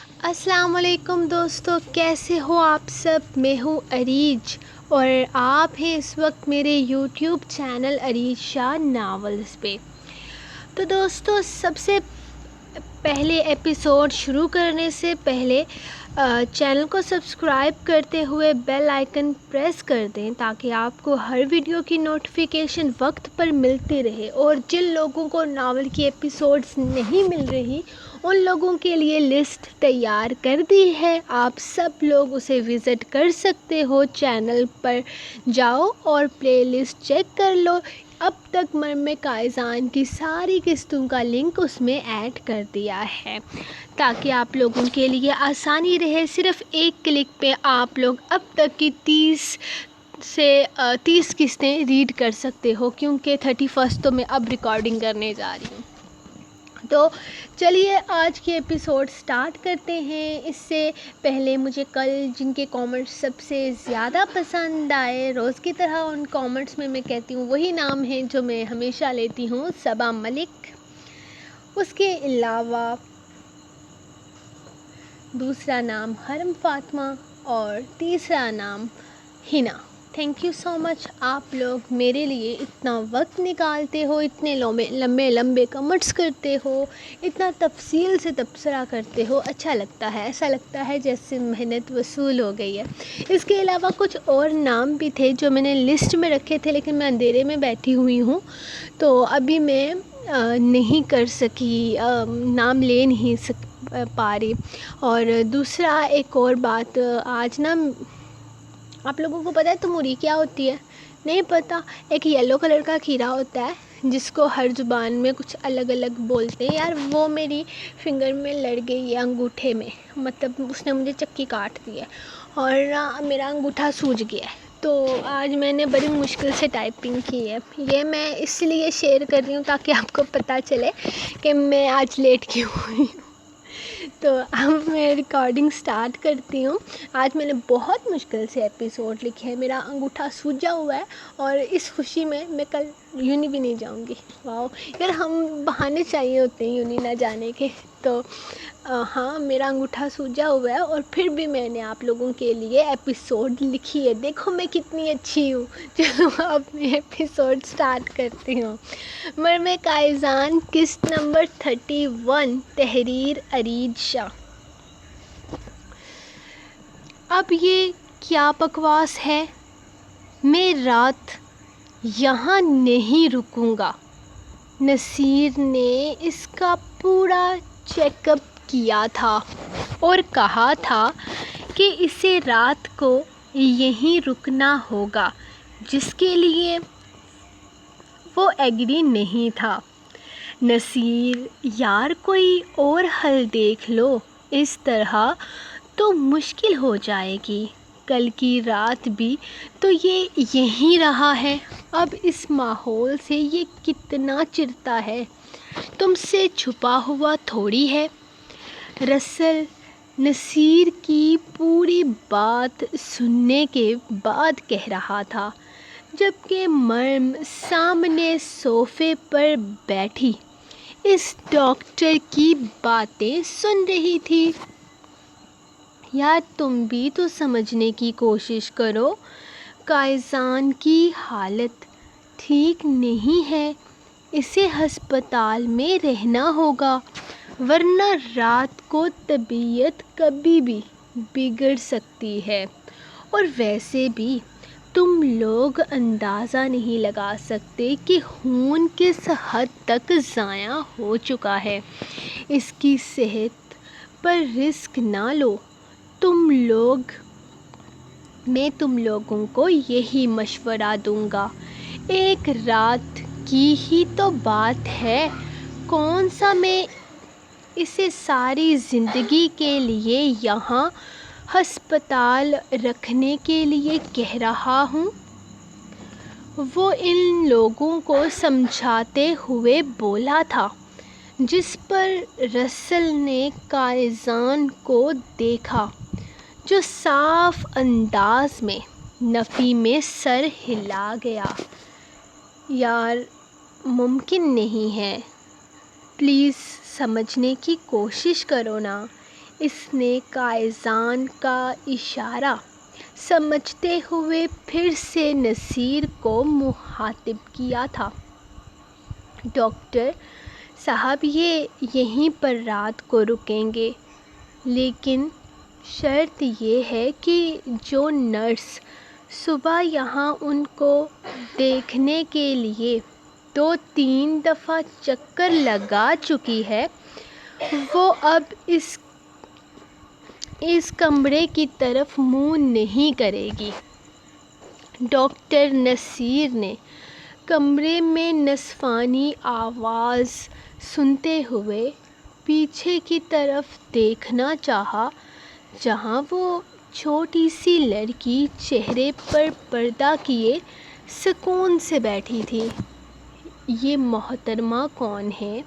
السلام علیکم دوستو، کیسے ہو آپ سب؟ میں ہوں اریج اور آپ ہیں اس وقت میرے یوٹیوب چینل اریج شاہ ناولز پہ۔ تو دوستو، سب سے پہلے ایپیسوڈ شروع کرنے سے پہلے چینل کو سبسکرائب کرتے ہوئے بیل آئیکن پریس کر دیں تاکہ آپ کو ہر ویڈیو کی نوٹیفیکیشن وقت پر ملتی رہے، اور جن لوگوں کو ناول کی ایپیسوڈز نہیں مل رہی ان لوگوں کے لیے لسٹ تیار کر دی ہے، آپ سب لوگ اسے وزٹ کر سکتے ہو۔ چینل پر جاؤ اور پلے لسٹ چیک کر لو۔ اب تک مرم کائزان کی ساری قسطوں کا لنک اس میں ایڈ کر دیا ہے تاکہ آپ لوگوں کے لیے آسانی رہے۔ صرف ایک کلک پہ آپ لوگ اب تک کی 30 قسطیں ریڈ کر سکتے ہو، کیونکہ 31 تو میں اب ریکارڈنگ کرنے جا رہی ہوں۔ تو چلیے آج کی ایپیسوڈ سٹارٹ کرتے ہیں۔ اس سے پہلے مجھے کل جن کے کامنٹس سب سے زیادہ پسند آئے، روز کی طرح ان کامنٹس میں کہتی ہوں وہی نام ہیں جو میں ہمیشہ لیتی ہوں، صبا ملک، اس کے علاوہ دوسرا نام حرم فاطمہ اور تیسرا نام ہنا۔ تھینک یو سو مچ، آپ لوگ میرے لیے اتنا وقت نکالتے ہو، اتنے لمبے کمنٹس کرتے ہو، اتنا تفصیل سے تبصرہ کرتے ہو، اچھا لگتا ہے، ایسا لگتا ہے جیسے محنت وصول ہو گئی ہے۔ اس کے علاوہ کچھ اور نام بھی تھے جو میں نے لسٹ میں رکھے تھے، لیکن میں اندھیرے میں بیٹھی ہوئی ہوں تو ابھی میں نہیں کر سکی، نام لے نہیں پا رہی۔ اور دوسرا ایک اور بات، آج نا آپ لوگوں کو پتہ ہے تموری کیا ہوتی ہے؟ نہیں پتہ؟ ایک یلو کلر کا کھیرا ہوتا ہے جس کو ہر زبان میں کچھ الگ الگ بولتے ہیں۔ یار وہ میری فنگر میں لڑ گئی ہے، انگوٹھے میں، مطلب اس نے مجھے چکی کاٹ دی ہے اور میرا انگوٹھا سوج گیا ہے۔ تو آج میں نے بڑی مشکل سے ٹائپنگ کی ہے۔ یہ میں اس لیے شیئر کر رہی ہوں تاکہ آپ کو پتہ چلے کہ میں آج لیٹ کیوں ہوئی ہوں۔ تو اب میں ریکارڈنگ سٹارٹ کرتی ہوں۔ آج میں نے بہت مشکل سے ایپیسوڈ لکھے ہیں، میرا انگوٹھا سوجا ہوا ہے اور اس خوشی میں کل یونی بھی نہیں جاؤں گی۔ واؤ یار، ہم بہانے چاہیے ہوتے ہیں یونی نہ جانے کے۔ تو ہاں، میرا انگوٹھا سوجا ہوا ہے اور پھر بھی میں نے آپ لوگوں کے لیے ایپیسوڈ لکھی ہے۔ دیکھو میں کتنی اچھی ہوں۔ چلو اب میں ایپیسوڈ سٹارٹ کرتی ہوں۔ مرم کائزان، قسط نمبر 31، تحریر اریج شاہ۔ اب یہ کیا بکواس ہے؟ میں رات یہاں نہیں رکوں گا۔ نصیر نے اس کا پورا چیک اپ کیا تھا اور کہا تھا کہ اسے رات کو یہیں رکنا ہوگا، جس کے لیے وہ ایگری نہیں تھا۔ نصیر، یار کوئی اور حل دیکھ لو، اس طرح تو مشکل ہو جائے گی۔ کل کی رات بھی تو یہ یہیں رہا ہے، اب اس ماحول سے یہ کتنا چرتا ہے، تم سے چھپا ہوا تھوڑی ہے۔ رسل نصیر کی پوری بات سننے کے بعد کہہ رہا تھا، جبکہ مرم سامنے صوفے پر بیٹھی اس ڈاکٹر کی باتیں سن رہی تھی۔ یار تم بھی تو سمجھنے کی کوشش کرو، کائزان کی حالت ٹھیک نہیں ہے، اسے ہسپتال میں رہنا ہوگا، ورنہ رات کو طبیعت کبھی بھی بگڑ سکتی ہے۔ اور ویسے بھی تم لوگ اندازہ نہیں لگا سکتے کہ خون کس حد تک ضائع ہو چکا ہے۔ اس کی صحت پر رسک نہ لو۔ میں تم لوگوں کو یہی مشورہ دوں گا۔ ایک رات کی ہی تو بات ہے، کون سا میں اسے ساری زندگی کے لیے یہاں ہسپتال رکھنے کے لیے کہہ رہا ہوں۔ وہ ان لوگوں کو سمجھاتے ہوئے بولا تھا، جس پر رسل نے کائزان کو دیکھا جو صاف انداز میں نفی میں سر ہلا گیا۔ یار ممکن نہیں ہے، پلیز سمجھنے کی کوشش کرو نا، اس نے قائزان کا اشارہ سمجھتے ہوئے پھر سے نصیر کو مخاطب کیا تھا۔ ڈاکٹر صاحب یہیں پر رات کو رکیں گے، لیکن شرط یہ ہے کہ جو نرس صبح یہاں ان کو دیکھنے کے لیے 2-3 دفعہ چکر لگا چکی ہے، وہ اب اس کمرے کی طرف منہ نہیں کرے گی۔ ڈاکٹر نصیر نے کمرے میں نصفانی آواز سنتے ہوئے پیچھے کی طرف دیکھنا چاہا، جہاں وہ چھوٹی سی لڑکی چہرے پر پردہ کیے سکون سے بیٹھی تھی۔ یہ محترمہ کون ہے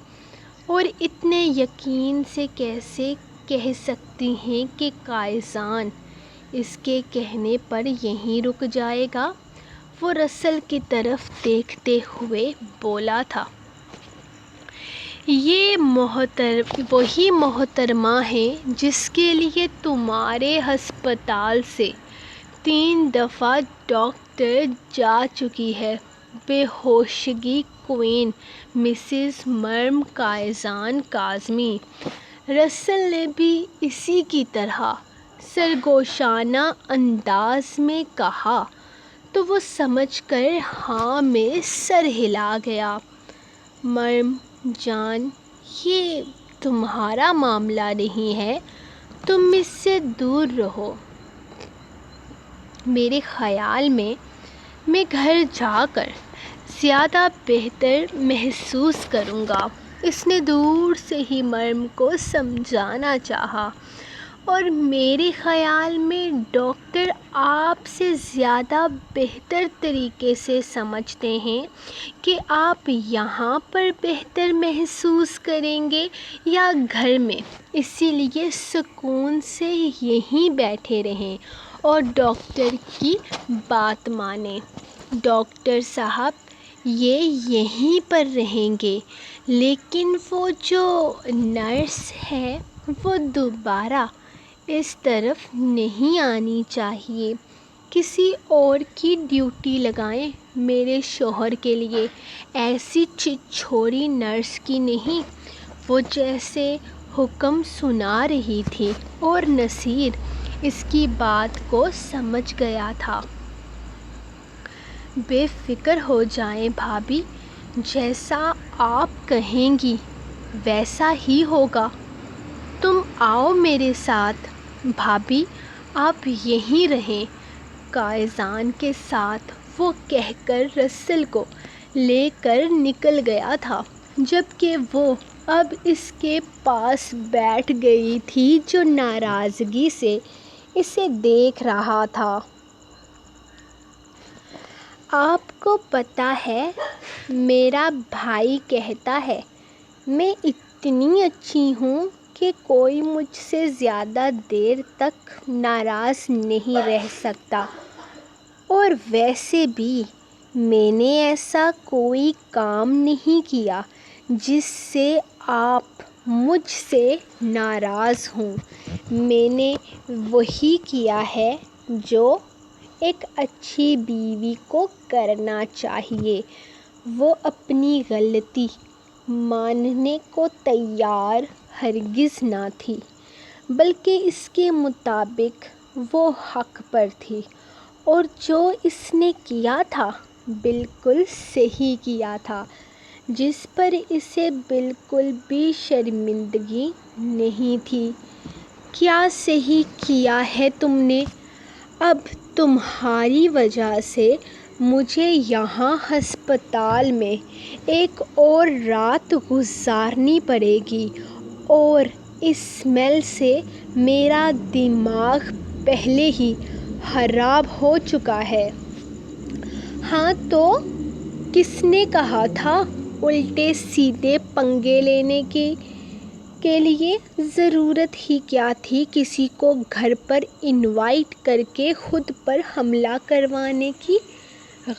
اور اتنے یقین سے کیسے کہہ سکتی ہیں کہ قائزان اس کے کہنے پر یہیں رک جائے گا؟ وہ رسل کی طرف دیکھتے ہوئے بولا تھا۔ یہ وہی محترمہ ہے جس کے لیے تمہارے ہسپتال سے 3 دفعہ ڈاکٹر جا چکی ہے۔ بے ہوشگی کوئین مسز مریم قائزان کاظمی۔ رسل نے بھی اسی کی طرح سرگوشانہ انداز میں کہا تو وہ سمجھ کر ہاں میں سر ہلا گیا۔ مریم جان، یہ تمہارا معاملہ نہیں ہے، تم اس سے دور رہو۔ میرے خیال میں گھر جا کر زیادہ بہتر محسوس کروں گا۔ اس نے دور سے ہی مریم کو سمجھانا چاہا، اور میرے خیال میں ڈاکٹر آپ سے زیادہ بہتر طریقے سے سمجھتے ہیں کہ آپ یہاں پر بہتر محسوس کریں گے یا گھر میں، اسی لیے سکون سے یہیں بیٹھے رہیں اور ڈاکٹر کی بات مانیں۔ ڈاکٹر صاحب یہیں پر رہیں گے، لیکن وہ جو نرس ہے وہ دوبارہ اس طرف نہیں آنی چاہیے۔ کسی اور کی ڈیوٹی لگائیں میرے شوہر کے لیے، ایسی چھچھوری نرس کی نہیں۔ وہ جیسے حکم سنا رہی تھی اور نصیر اس کی بات کو سمجھ گیا تھا۔ بے فکر ہو جائیں بھابھی، جیسا آپ کہیں گی ویسا ہی ہوگا۔ تم آؤ میرے ساتھ بھابھی، آپ یہیں رہیں۔ قائزان کے ساتھ وہ کہہ کر رسل کو لے کر نکل گیا تھا، جبکہ وہ اب اس کے پاس بیٹھ گئی تھی جو ناراضگی سے اسے دیکھ رہا تھا۔ آپ کو پتہ ہے، میرا بھائی کہتا ہے میں اتنی اچھی ہوں کہ کوئی مجھ سے زیادہ دیر تک ناراض نہیں رہ سکتا، اور ویسے بھی میں نے ایسا کوئی کام نہیں کیا جس سے آپ مجھ سے ناراض ہوں۔ میں نے وہی کیا ہے جو ایک اچھی بیوی کو کرنا چاہیے۔ وہ اپنی غلطی ماننے کو تیار ہرگز نہ تھی، بلکہ اس کے مطابق وہ حق پر تھی، اور جو اس نے کیا تھا بالکل صحیح کیا تھا، جس پر اسے بالکل بھی شرمندگی نہیں تھی۔ کیا صحیح کیا ہے تم نے؟ اب تمہاری وجہ سے مجھے یہاں ہسپتال میں ایک اور رات گزارنی پڑے گی، اور اس اسمیل سے میرا دماغ پہلے ہی خراب ہو چکا ہے۔ ہاں تو کس نے کہا تھا الٹے سیدھے پنگے لینے کے لیے؟ ضرورت ہی کیا تھی کسی کو گھر پر انوائٹ کر کے خود پر حملہ کروانے کی؟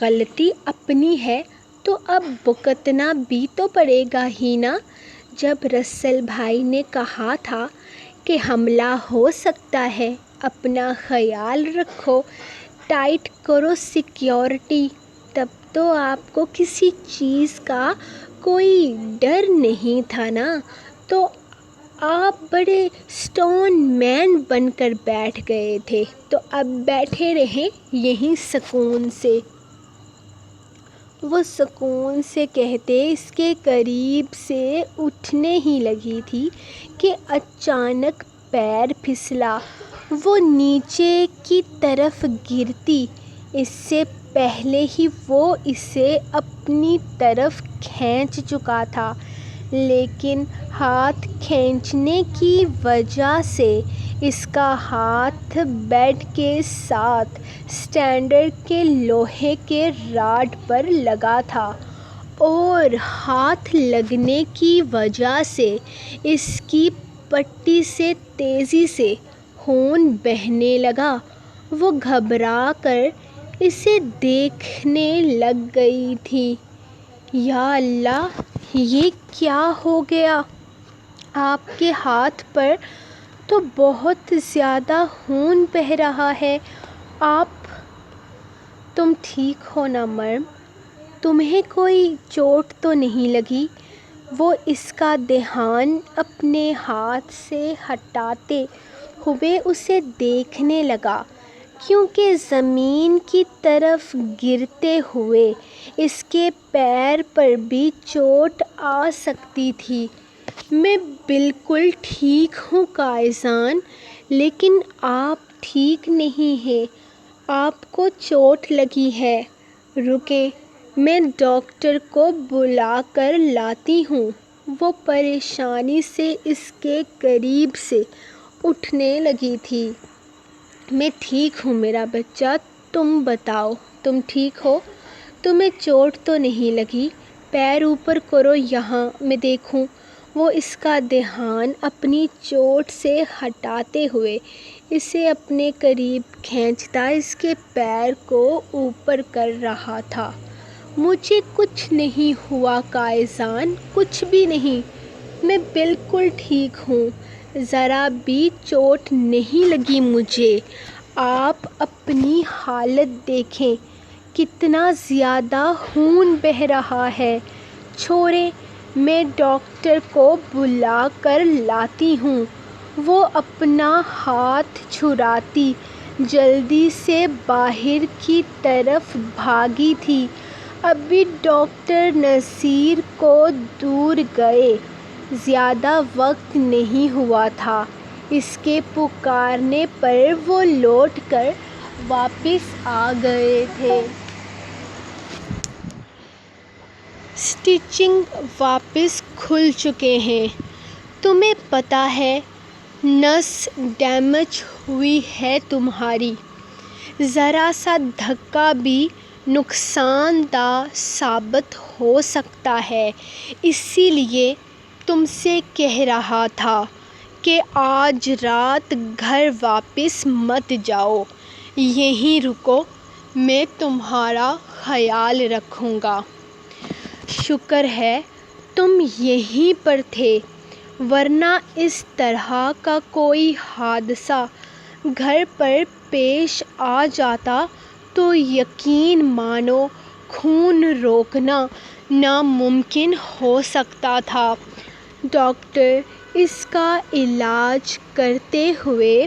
غلطی اپنی ہے تو اب بھگتنا بھی تو پڑے گا ہی نا۔ جب رسل بھائی نے کہا تھا کہ حملہ ہو سکتا ہے، اپنا خیال رکھو، ٹائٹ کرو سیکیورٹی۔ تب تو آپ کو کسی چیز کا کوئی ڈر نہیں تھا نا، تو آپ بڑے اسٹون مین بن کر بیٹھ گئے تھے، تو اب بیٹھے رہیں یہیں سکون سے۔ وہ سکون سے کہتے اس کے قریب سے اٹھنے ہی لگی تھی کہ اچانک پیر پھسلا، وہ نیچے کی طرف گرتی۔ اس سے پہلے ہی وہ اسے اپنی طرف کھینچ چکا تھا، لیکن ہاتھ کھینچنے کی وجہ سے اس کا ہاتھ بیڈ کے ساتھ اسٹینڈر کے لوہے کے راڈ پر لگا تھا، اور ہاتھ لگنے کی وجہ سے اس کی پٹی سے تیزی سے خون بہنے لگا۔ وہ گھبرا کر اسے دیکھنے لگ گئی تھی۔ یا اللہ، یہ کیا ہو گیا؟ آپ کے ہاتھ پر تو بہت زیادہ خون بہہ رہا ہے۔ تم ٹھیک ہو نا مرم؟ تمہیں کوئی چوٹ تو نہیں لگی؟ وہ اس کا دھیان اپنے ہاتھ سے ہٹاتے ہوئے اسے دیکھنے لگا، کیونکہ زمین کی طرف گرتے ہوئے اس کے پیر پر بھی چوٹ آ سکتی تھی۔ میں بالکل ٹھیک ہوں قائزان، لیکن آپ ٹھیک نہیں ہیں، آپ کو چوٹ لگی ہے۔ رکیں، میں ڈاکٹر کو بلا کر لاتی ہوں۔ وہ پریشانی سے اس کے قریب سے اٹھنے لگی تھی۔ میں ٹھیک ہوں میرا بچہ، تم بتاؤ، تم ٹھیک ہو؟ تمہیں چوٹ تو نہیں لگی؟ پیر اوپر کرو یہاں میں دیکھوں۔ وہ اس کا دھیان اپنی چوٹ سے ہٹاتے ہوئے اسے اپنے قریب کھینچتا اس کے پیر کو اوپر کر رہا تھا۔ مجھے کچھ نہیں ہوا قائزان، کچھ بھی نہیں، میں بالکل ٹھیک ہوں، ذرا بھی چوٹ نہیں لگی مجھے۔ آپ اپنی حالت دیکھیں، کتنا زیادہ خون بہہ رہا ہے۔ چھوڑیں، میں ڈاکٹر کو بلا کر لاتی ہوں۔ وہ اپنا ہاتھ چھڑاتی جلدی سے باہر کی طرف بھاگی تھی۔ ابھی ڈاکٹر نصیر کو دور گئے زیادہ وقت نہیں ہوا تھا۔ اس کے پکارنے پر وہ لوٹ کر واپس آ گئے تھے۔ سٹچنگ واپس کھل چکے ہیں۔ تمہیں پتہ ہے نس ڈیمیج ہوئی ہے تمہاری۔ ذرا سا دھکا بھی نقصان دہ ثابت ہو سکتا ہے، اسی لیے تم سے کہہ رہا تھا کہ آج رات گھر واپس مت جاؤ، یہیں رکو، میں تمہارا خیال رکھوں گا۔ شکر ہے تم یہیں پر تھے، ورنہ اس طرح کا کوئی حادثہ گھر پر پیش آ جاتا تو یقین مانو خون روکنا ناممکن ہو سکتا تھا۔ ڈاکٹر اس کا علاج کرتے ہوئے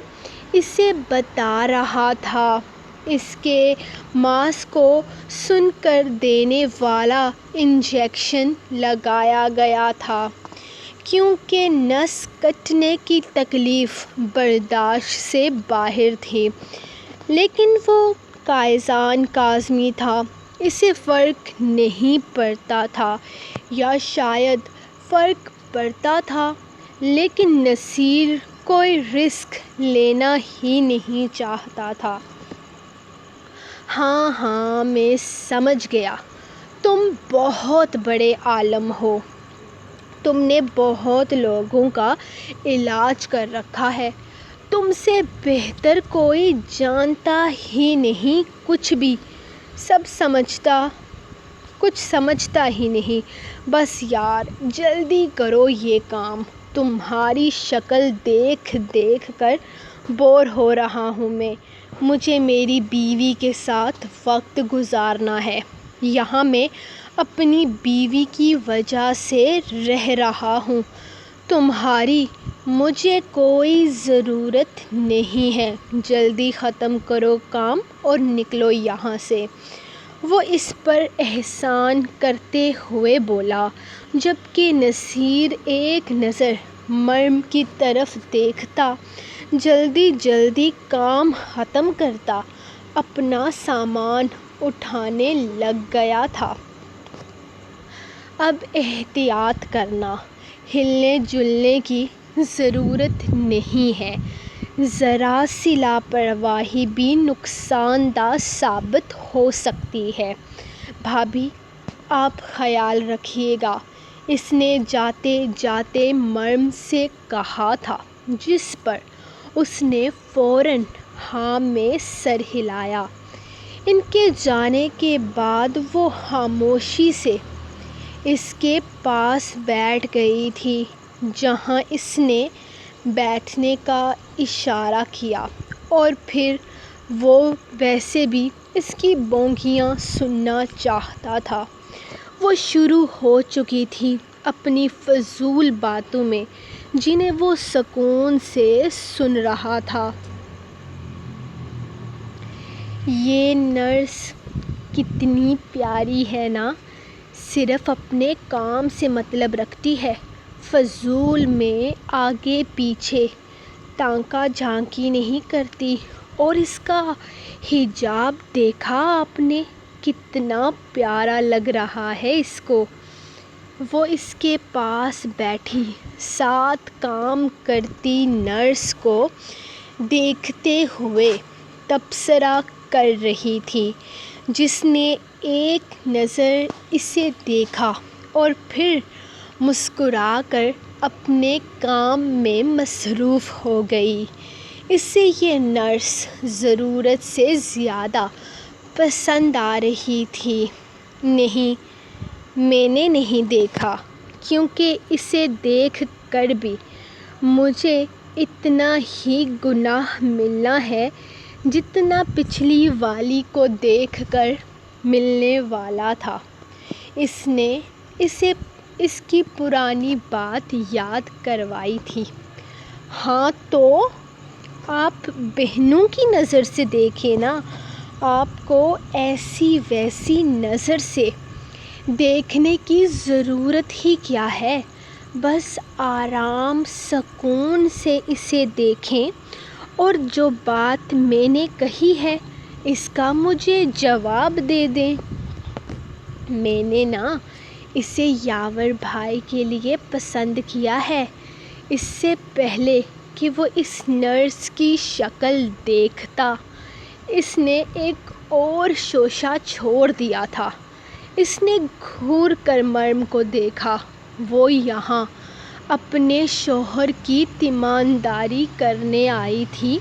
اسے بتا رہا تھا۔ اس کے ماس کو سن کر دینے والا انجیکشن لگایا گیا تھا، کیونکہ نس کٹنے کی تکلیف برداشت سے باہر تھی، لیکن وہ قائزان کاظمی تھا، اسے فرق نہیں پڑتا تھا، یا شاید فرق پڑتا تھا لیکن نصیر کوئی رسک لینا ہی نہیں چاہتا تھا۔ ہاں ہاں، میں سمجھ گیا، تم بہت بڑے عالم ہو، تم نے بہت لوگوں کا علاج کر رکھا ہے، تم سے بہتر کوئی جانتا ہی نہیں کچھ بھی، کچھ سمجھتا ہی نہیں۔ بس یار جلدی کرو یہ کام، تمہاری شکل دیکھ دیکھ کر بور ہو رہا ہوں مجھے میری بیوی کے ساتھ وقت گزارنا ہے۔ یہاں میں اپنی بیوی کی وجہ سے رہ رہا ہوں، تمہاری مجھے کوئی ضرورت نہیں ہے، جلدی ختم کرو کام اور نکلو یہاں سے۔ وہ اس پر احسان کرتے ہوئے بولا، جبکہ نصیر ایک نظر مریم کی طرف دیکھتا، جلدی جلدی کام ختم کرتا، اپنا سامان اٹھانے لگ گیا تھا۔ اب احتیاط کرنا، ہلنے جلنے کی ضرورت نہیں ہے، ذرا سی لاپرواہی بھی نقصان دہ ثابت ہو سکتی ہے۔ بھابھی آپ خیال رکھیے گا، اس نے جاتے جاتے مریم سے کہا تھا، جس پر اس نے فوراً ہاں میں سر ہلایا۔ ان کے جانے کے بعد وہ خاموشی سے اس کے پاس بیٹھ گئی تھی جہاں اس نے بیٹھنے کا اشارہ کیا، اور پھر وہ ویسے بھی اس کی بونگیاں سننا چاہتا تھا۔ وہ شروع ہو چکی تھی اپنی فضول باتوں میں جنہیں وہ سکون سے سن رہا تھا۔ یہ نرس کتنی پیاری ہے نا، صرف اپنے کام سے مطلب رکھتی ہے، فضول میں آگے پیچھے تانکا جھانکی نہیں کرتی، اور اس کا حجاب دیکھا آپ نے، کتنا پیارا لگ رہا ہے اس کو۔ وہ اس کے پاس بیٹھی ساتھ کام کرتی نرس کو دیکھتے ہوئے تبصرہ کر رہی تھی، جس نے ایک نظر اسے دیکھا اور پھر مسکرا کر اپنے کام میں مصروف ہو گئی۔ اسے یہ نرس ضرورت سے زیادہ پسند آ رہی تھی۔ نہیں، میں نے نہیں دیکھا، کیونکہ اسے دیکھ کر بھی مجھے اتنا ہی گناہ ملنا ہے جتنا پچھلی والی کو دیکھ کر ملنے والا تھا۔ اس نے اسے اس کی پرانی بات یاد کروائی تھی۔ ہاں تو آپ بہنوں کی نظر سے دیکھیں نا، آپ کو ایسی ویسی نظر سے دیکھنے کی ضرورت ہی کیا ہے، بس آرام سکون سے اسے دیکھیں اور جو بات میں نے کہی ہے اس کا مجھے جواب دے دیں۔ میں نے نا اسے یاور بھائی کے لیے پسند کیا ہے، اس سے پہلے کہ وہ اس نرس کی شکل دیکھتا۔ اس نے ایک اور شوشہ چھوڑ دیا تھا۔ اس نے گھور کر مریم کو دیکھا، وہ یہاں اپنے شوہر کی تیمارداری کرنے آئی تھی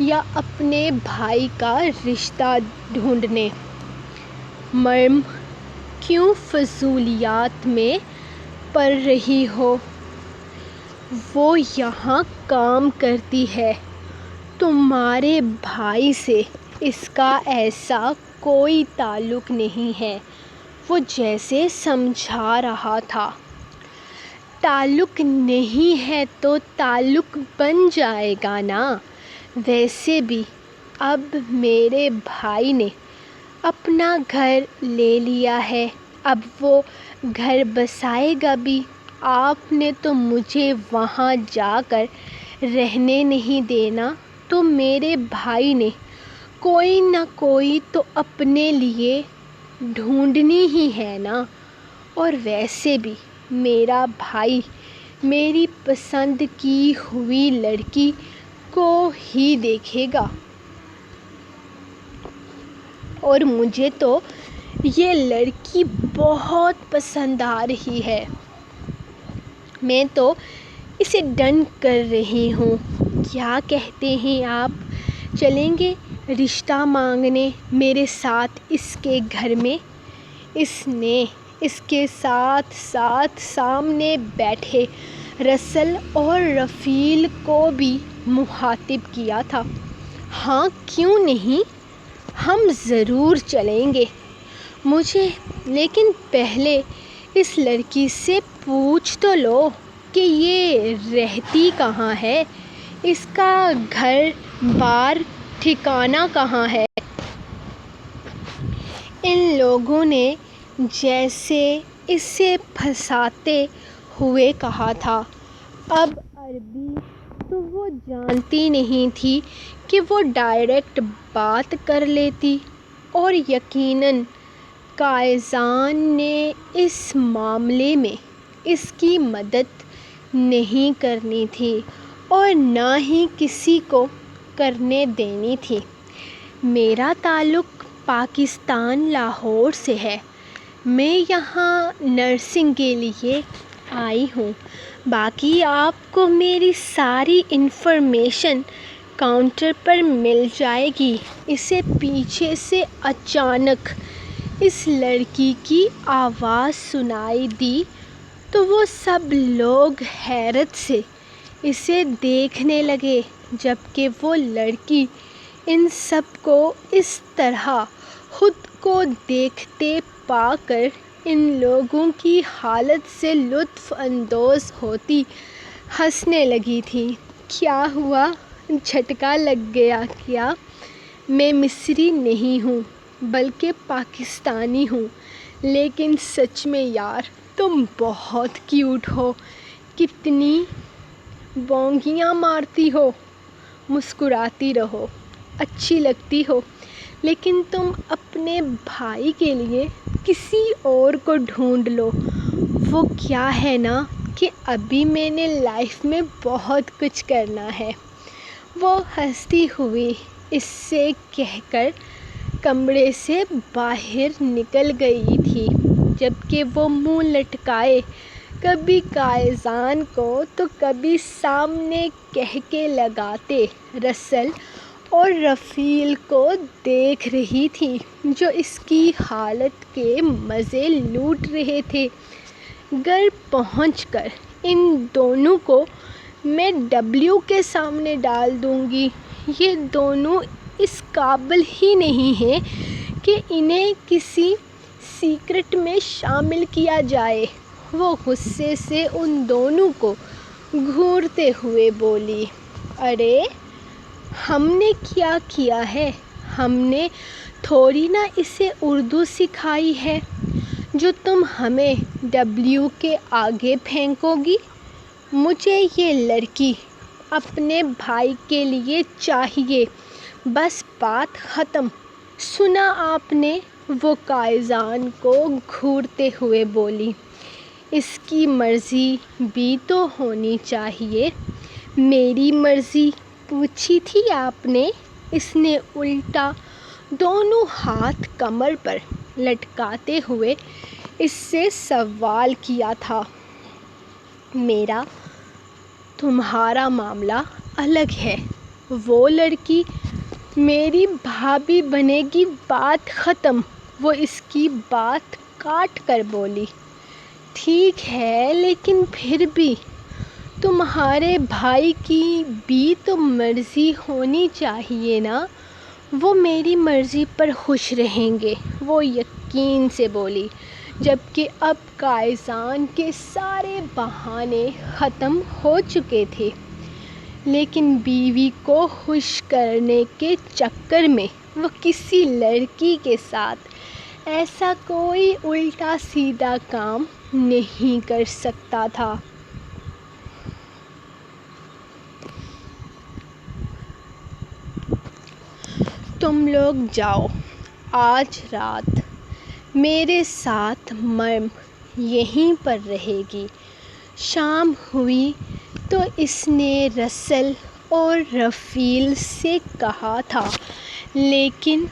یا اپنے بھائی کا رشتہ ڈھونڈنے؟ مریم، کیوں فضولیات میں پڑ رہی ہو؟ وہ یہاں کام کرتی ہے، تمہارے بھائی سے اس کا ایسا کوئی تعلق نہیں ہے، وہ جیسے سمجھا رہا تھا۔ تعلق نہیں ہے تو تعلق بن جائے گا نا، ویسے بھی اب میرے بھائی نے اپنا گھر لے لیا ہے، اب وہ گھر بسائے گا بھی، آپ نے تو مجھے وہاں جا کر رہنے نہیں دینا، تو میرے بھائی نے کوئی نہ کوئی تو اپنے لیے ڈھونڈنی ہی ہے نا، اور ویسے بھی میرا بھائی میری پسند کی ہوئی لڑکی کو ہی دیکھے گا، اور مجھے تو یہ لڑکی بہت پسند آ رہی ہے، میں تو اسے ڈن کر رہی ہوں۔ کیا کہتے ہیں آپ، چلیں گے رشتہ مانگنے میرے ساتھ اس کے گھر میں؟ اس نے اس کے ساتھ ساتھ سامنے بیٹھے رسل اور رفیل کو بھی مخاطب کیا تھا۔ ہاں کیوں نہیں، ہم ضرور چلیں گے، لیکن پہلے اس لڑکی سے پوچھ تو لو کہ یہ رہتی کہاں ہے، اس کا گھر بار ٹھکانہ کہاں ہے۔ ان لوگوں نے جیسے اسے پھنساتے ہوئے کہا تھا۔ اب عربی تو وہ جانتی نہیں تھی کہ وہ ڈائریکٹ بات کر لیتی، اور یقیناً قائزان نے اس معاملے میں اس کی مدد نہیں کرنی تھی اور نہ ہی کسی کو کرنے دینی تھی۔ میرا تعلق پاکستان لاہور سے ہے، میں یہاں نرسنگ کے لیے آئی ہوں، باقی آپ کو میری ساری انفارمیشن کاؤنٹر پر مل جائے گی۔ اسے پیچھے سے اچانک اس لڑکی کی آواز سنائی دی تو وہ سب لوگ حیرت سے اسے دیکھنے لگے، جبکہ وہ لڑکی ان سب کو اس طرح خود کو دیکھتے پا کر ان لوگوں کی حالت سے لطف اندوز ہوتی ہنسنے لگی تھی۔ کیا ہوا، جھٹکا لگ گیا کیا؟ میں مصری نہیں ہوں بلکہ پاکستانی ہوں، لیکن سچ میں یار تم بہت کیوٹ ہو، کتنی بونگیاں مارتی ہو، مسکراتی رہو، اچھی لگتی ہو، لیکن تم اپنے بھائی کے لیے کسی اور کو ڈھونڈ لو۔ وہ کیا ہے نا کہ ابھی میں نے لائف میں بہت کچھ کرنا ہے۔ وہ ہنستی ہوئی اس سے کہہ کر کمرے سے باہر نکل گئی تھی، جبکہ وہ منہ لٹکائے کبھی قائزان کو تو کبھی سامنے کہہ کے لگاتے رسل اور رفیل کو دیکھ رہی تھی، جو اس کی حالت کے مزے لوٹ رہے تھے۔ گھر پہنچ کر ان دونوں کو میں ڈبلیو کے سامنے ڈال دوں گی، یہ دونوں اس قابل ہی نہیں ہیں کہ انہیں کسی سیکرٹ میں شامل کیا جائے۔ وہ غصے سے ان دونوں کو گھورتے ہوئے بولی، ارے ہم نے کیا کیا ہے، ہم نے تھوڑی نہ اسے اردو سکھائی ہے جو تم ہمیں ڈبلیو کے آگے پھینکو گی۔ مجھے یہ لڑکی اپنے بھائی کے لیے چاہیے، بس بات ختم۔ سنا آپ نے، وہ قائزان کو گھورتے ہوئے بولی، اس کی مرضی بھی تو ہونی چاہیے۔ میری مرضی پوچھی تھی آپ نے؟ اس نے الٹا دونوں ہاتھ کمر پر لٹکاتے ہوئے اس سے سوال کیا تھا۔ میرا تمہارا معاملہ الگ ہے، وہ لڑکی میری بھابھی بنے گی، بات ختم۔ وہ اس کی بات کاٹ کر بولی، ٹھیک ہے لیکن پھر بھی تمہارے بھائی کی بھی تو مرضی ہونی چاہیے نا، وہ میری مرضی پر خوش رہیں گے، وہ یقین سے بولی، جبکہ اب قائزان کے سارے بہانے ختم ہو چکے تھے، لیکن بیوی کو خوش کرنے کے چکر میں وہ کسی لڑکی کے ساتھ ایسا کوئی الٹا سیدھا کام نہیں کر سکتا تھا۔ تم لوگ جاؤ، آج رات میرے ساتھ مریم یہیں پر رہے گی۔ شام ہوئی تو اس نے رسل اور رفیل سے کہا تھا، لیکن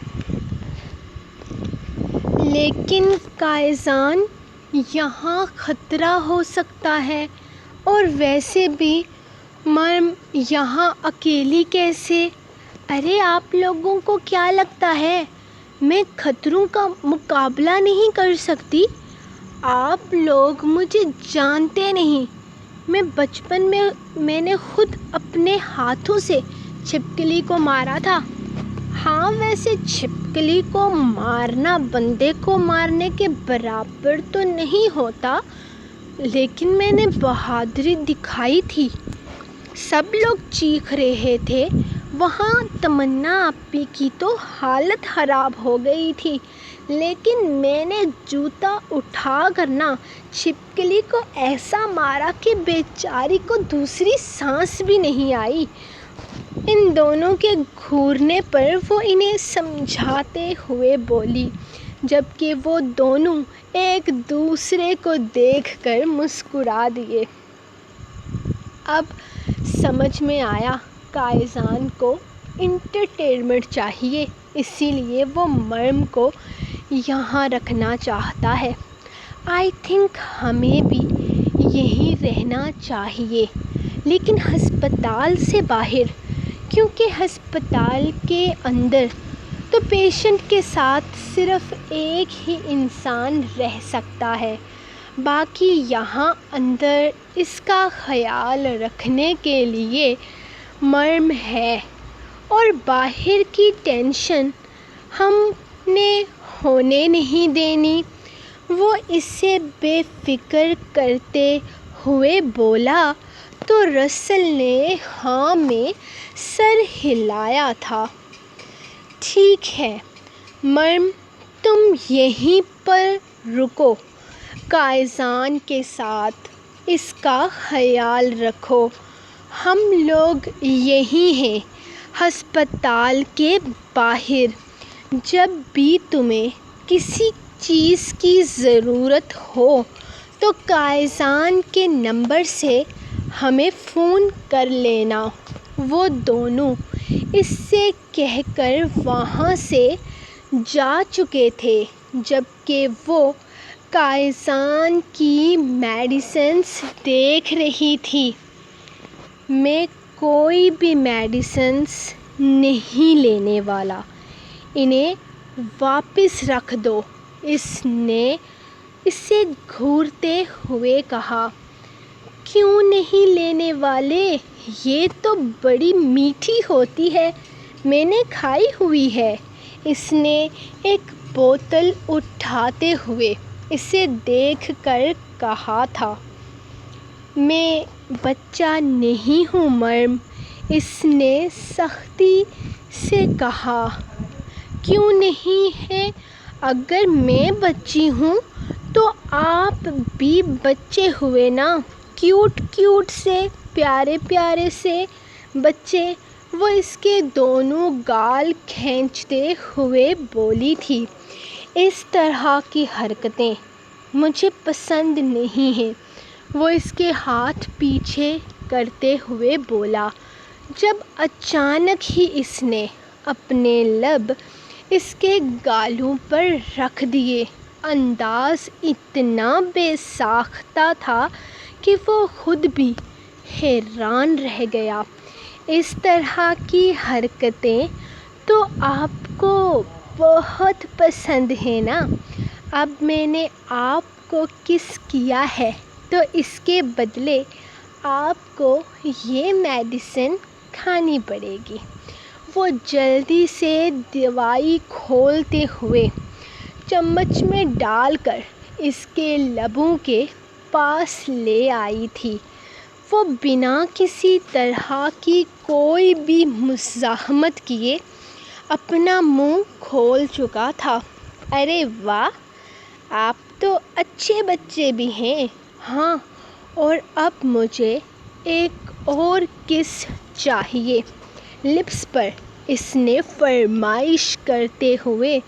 قائزان یہاں خطرہ ہو سکتا ہے، اور ویسے بھی مریم یہاں اکیلی کیسے؟ ارے آپ لوگوں کو کیا لگتا ہے میں خطروں کا مقابلہ نہیں کر سکتی؟ آپ لوگ مجھے جانتے نہیں، بچپن میں نے خود اپنے ہاتھوں سے چھپکلی کو مارا تھا۔ ہاں، ویسے چھپکلی کو مارنا بندے کو مارنے کے برابر تو نہیں ہوتا، لیکن میں نے بہادری دکھائی تھی۔ سب لوگ چیخ رہے تھے۔ وہاں تمنا آپی کی تو حالت خراب ہو گئی تھی، لیکن میں نے جوتا اٹھا کر نہ چھپکلی کو ایسا مارا کہ بیچاری کو دوسری سانس بھی نہیں آئی۔ ان دونوں کے گھورنے پر وہ انہیں سمجھاتے ہوئے بولی، جبکہ وہ دونوں ایک دوسرے کو دیکھ کر مسکرا دیے۔ اب سمجھ میں آیا، قائزان کو انٹرٹینمنٹ چاہیے، اسی لیے وہ مریم کو یہاں رکھنا چاہتا ہے۔ آئی تھنک ہمیں بھی یہیں رہنا چاہیے، لیکن ہسپتال سے باہر، کیونکہ ہسپتال کے اندر تو پیشنٹ کے ساتھ صرف ایک ہی انسان رہ سکتا ہے، باقی یہاں اندر اس کا خیال رکھنے کے لیے مریم ہے، اور باہر کی ٹینشن ہم نے ہونے نہیں دینی۔ وہ اسے بے فکر کرتے ہوئے بولا تو رسل نے ہاں میں سر ہلایا تھا۔ ٹھیک ہے مریم، تم یہیں پر رکو، قائزان کے ساتھ اس کا خیال رکھو، ہم لوگ یہیں ہیں ہسپتال کے باہر۔ جب بھی تمہیں کسی چیز کی ضرورت ہو تو قائزان کے نمبر سے ہمیں فون کر لینا۔ وہ دونوں اس سے کہہ کر وہاں سے جا چکے تھے، جبکہ وہ قائزان کی میڈیسنز دیکھ رہی تھی۔ میں کوئی بھی میڈیسنز نہیں لینے والا، انہیں واپس رکھ دو، اس نے اسے گھورتے ہوئے کہا۔ کیوں نہیں لینے والے؟ یہ تو بڑی میٹھی ہوتی ہے، میں نے کھائی ہوئی ہے، اس نے ایک بوتل اٹھاتے ہوئے اسے دیکھ کر کہا تھا۔ میں بچہ نہیں ہوں مریم، اس نے سختی سے کہا۔ کیوں نہیں ہے؟ اگر میں بچی ہوں تو آپ بھی بچے ہوئے نا، کیوٹ کیوٹ سے، پیارے پیارے سے بچے۔ وہ اس کے دونوں گال کھینچتے ہوئے بولی تھی۔ اس طرح کی حرکتیں مجھے پسند نہیں ہیں، وہ اس کے ہاتھ پیچھے کرتے ہوئے بولا، جب اچانک ہی اس نے اپنے لب اس کے گالوں پر رکھ دیے۔ انداز اتنا بے ساختہ تھا کہ وہ خود بھی حیران رہ گیا۔ اس طرح کی حرکتیں تو آپ کو بہت پسند ہیں نا؟ اب میں نے آپ کو کس کیا ہے تو اس کے بدلے آپ کو یہ میڈیسن کھانی پڑے گی۔ وہ جلدی سے دوائی کھولتے ہوئے چمچ میں ڈال کر اس کے لبوں کے پاس لے آئی تھی۔ وہ بنا کسی طرح کی کوئی بھی مزاحمت کیے اپنا منہ کھول چکا تھا۔ ارے واہ، آپ تو اچھے بچے بھی ہیں۔ ہاں، اور اب مجھے ایک اور کس چاہیے، لپس پر اس نے فرمائش کرتے ہوئے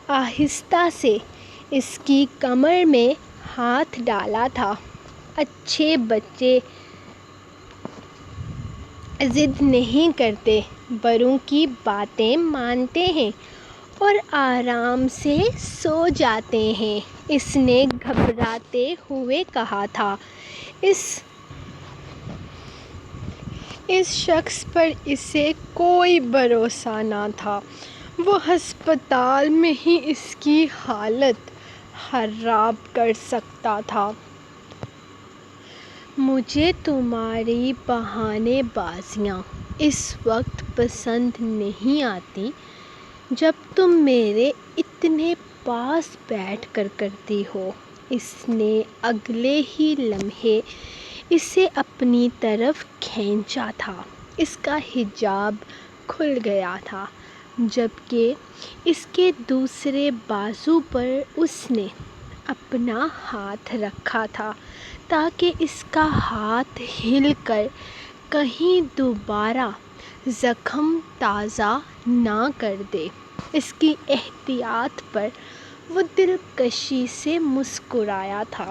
آہستہ سے اس کی کمر میں ہاتھ ڈالا تھا۔ اچھے بچے ضد نہیں کرتے، بڑوں کی باتیں مانتے ہیں اور آرام سے سو جاتے ہیں، اس نے گھبراتے ہوئے کہا تھا۔ اس شخص پر اسے کوئی بھروسہ نہ تھا، وہ ہسپتال میں ہی اس کی حالت خراب کر سکتا تھا۔ مجھے تمہاری بہانے بازیاں اس وقت پسند نہیں آتی جب تم میرے اتنے پاس بیٹھ کر کرتی ہو۔ اس نے اگلے ہی لمحے اسے اپنی طرف کھینچا تھا۔ اس کا حجاب کھل گیا تھا، جبکہ اس کے دوسرے بازو پر اس نے اپنا ہاتھ رکھا تھا تاکہ اس کا ہاتھ ہل کر کہیں دوبارہ زخم تازہ نہ کر دے۔ اس کی احتیاط پر وہ دلکشی سے مسکرایا تھا۔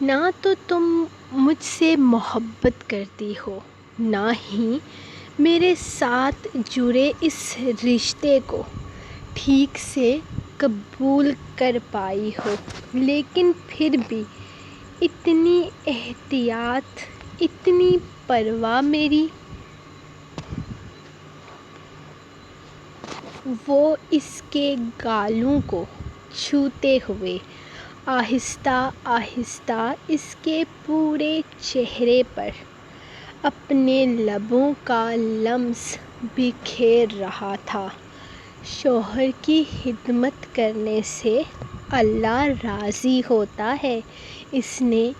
نہ تو تم مجھ سے محبت کرتی ہو، نہ ہی میرے ساتھ جڑے اس رشتے کو ٹھیک سے قبول کر پائی ہو، لیکن پھر بھی اتنی احتیاط، اتنی پرواہ میری۔ وہ اس کے گالوں کو چھوتے ہوئے آہستہ آہستہ اس کے پورے چہرے پر اپنے لبوں کا لمس بکھیر رہا تھا۔ شوہر کی خدمت کرنے سے اللہ راضی ہوتا ہے، اس نے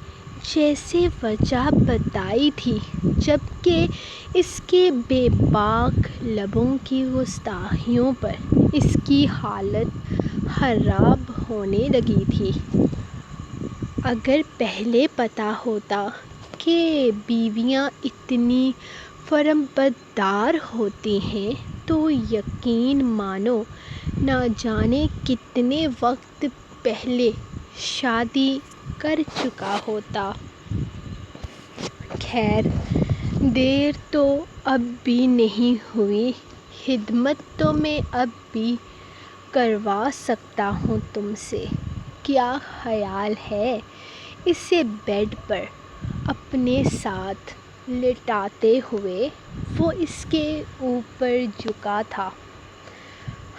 جیسے وجہ بتائی تھی، جبکہ اس کے بے باک لبوں کی گستاخیوں پر اس کی حالت خراب ہونے لگی تھی۔ اگر پہلے پتہ ہوتا کہ بیویاں اتنی فرمانبردار ہوتی ہیں تو یقین مانو نہ جانے کتنے وقت پہلے شادی کر چکا ہوتا۔ خیر، دیر تو اب بھی نہیں ہوئی، خدمت تو میں اب بھی کروا سکتا ہوں تم سے۔ کیا خیال ہے؟ اسے بیڈ پر اپنے ساتھ لٹاتے ہوئے وہ اس کے اوپر جھکا تھا۔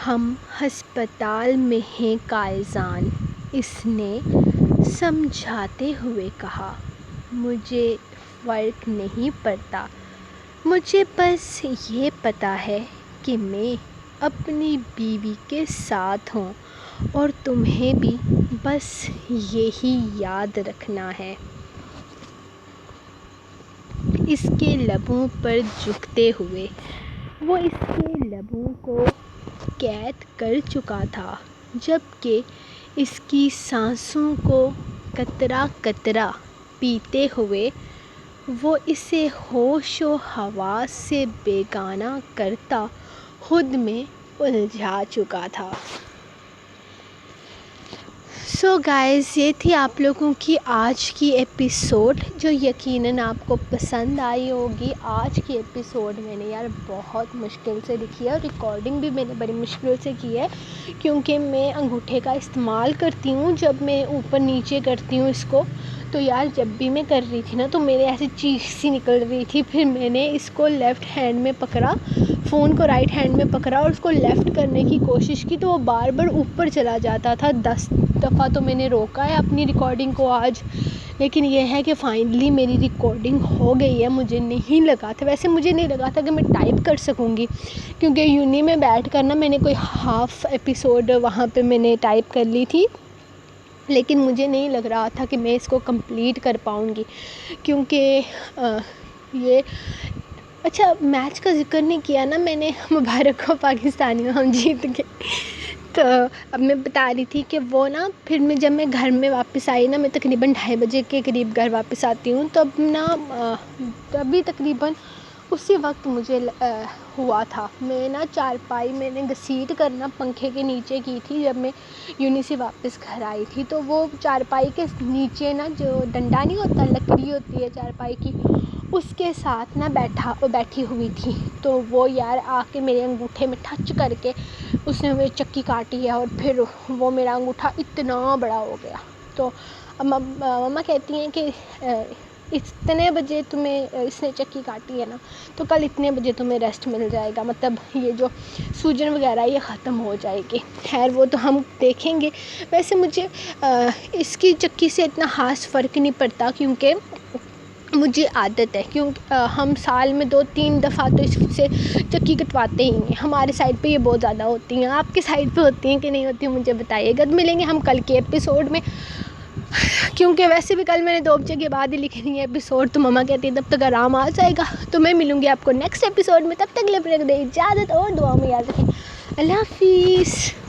ہم ہسپتال میں ہیں قائزان، اس نے سمجھاتے ہوئے کہا۔ مجھے فرق نہیں پڑتا، مجھے بس یہ پتہ ہے کہ میں اپنی بیوی کے ساتھ ہوں اور تمہیں بھی بس یہی یاد رکھنا ہے۔ اس کے لبوں پر جھکتے ہوئے وہ اس کے لبوں کو قید کر چکا تھا، جبکہ اس کی سانسوں کو قطرہ قطرہ پیتے ہوئے وہ اسے ہوش و حواس سے بیگانہ کرتا خود میں الجھا چکا تھا۔ سو گائز، یہ تھی آپ لوگوں کی آج کی ایپیسوڈ، جو یقیناً آپ کو پسند آئی ہوگی۔ آج کی ایپیسوڈ میں نے یار بہت مشکل سے لکھی ہے اور ریکارڈنگ بھی میں نے بڑی مشکل سے کی ہے، کیونکہ میں انگوٹھے کا استعمال کرتی ہوں جب میں اوپر نیچے کرتی ہوں اس کو، تو یار جب بھی میں کر رہی تھی نا تو میرے ایسے چیخ سی نکل رہی تھی۔ پھر میں نے اس کو لیفٹ ہینڈ میں پکڑا، فون کو رائٹ ہینڈ میں پکڑا اور اس کو لیفٹ کرنے کی کوشش کی تو وہ بار بار اوپر چلا جاتا تھا۔ 10 دفعہ تو میں نے روکا ہے اپنی ریکارڈنگ کو آج، لیکن یہ ہے کہ فائنلی میری ریکارڈنگ ہو گئی ہے۔ مجھے نہیں لگا تھا، ویسے مجھے نہیں لگا تھا کہ میں ٹائپ کر سکوں گی، کیونکہ یونی میں بیٹھ کر نا میں نے کوئی ہاف ایپیسوڈ وہاں پہ میں نے ٹائپ کر لی تھی، لیکن مجھے نہیں لگ رہا تھا کہ میں اس کو کمپلیٹ کر پاؤں گی، کیونکہ یہ اچھا میچ کا ذکر نہیں کیا نا میں نے۔ مبارک ہو پاکستانیوں، ہم جیت گئے۔ تو اب میں بتا رہی تھی کہ وہ نا پھر میں جب میں گھر میں واپس آئی نا، میں تقریباً 2:30 بجے کے قریب گھر واپس آتی ہوں، تب نا تبھی تقریباً اسی وقت مجھے ہوا تھا۔ میں نا چارپائی میں نے گھسیٹ کرنا پنکھے کے نیچے کی تھی جب میں یونی سے واپس گھر آئی تھی، تو وہ چارپائی کے نیچے نا جو ڈنڈا نہیں ہوتا، لکڑی ہوتی ہے چارپائی کی، اس کے ساتھ نا بیٹھی ہوئی تھی، تو وہ یار آ کے میرے انگوٹھے میں ٹچ کر کے اس نے میری چکی کاٹی ہے، اور پھر وہ میرا انگوٹھا اتنا بڑا ہو گیا۔ تو مما کہتی ہیں کہ اتنے بجے تمہیں اس نے چکی کاٹی ہے نا تو کل اتنے بجے تمہیں ریسٹ مل جائے گا، مطلب یہ جو سوجن وغیرہ یہ ختم ہو جائے گی. خیر وہ تو ہم دیکھیں گے. ویسے مجھے اس کی چکی سے اتنا خاص فرق نہیں پڑتا کیونکہ مجھے عادت ہے، کیونکہ ہم سال میں 2-3 دفعہ تو اس سے چکی کٹواتے ہی ہیں. ہمارے سائڈ پہ یہ بہت زیادہ ہوتی ہیں. آپ کے سائڈ پہ ہوتی ہیں کہ نہیں ہوتی مجھے بتائیے گا. ملیں گے ہم کل کے ایپیسوڈ میں، کیونکہ ویسے بھی کل میں نے 2 بجے کے بعد ہی لکھنی ہے ایپیسوڈ، تو مما کہتی ہے تب تک آرام آ جائے گا. تو میں ملوں گی آپ کو نیکسٹ ایپیسوڈ میں. تب تک کے لیے اجازت اور دعاؤں میں یاد رکھیں. اللہ حافظ.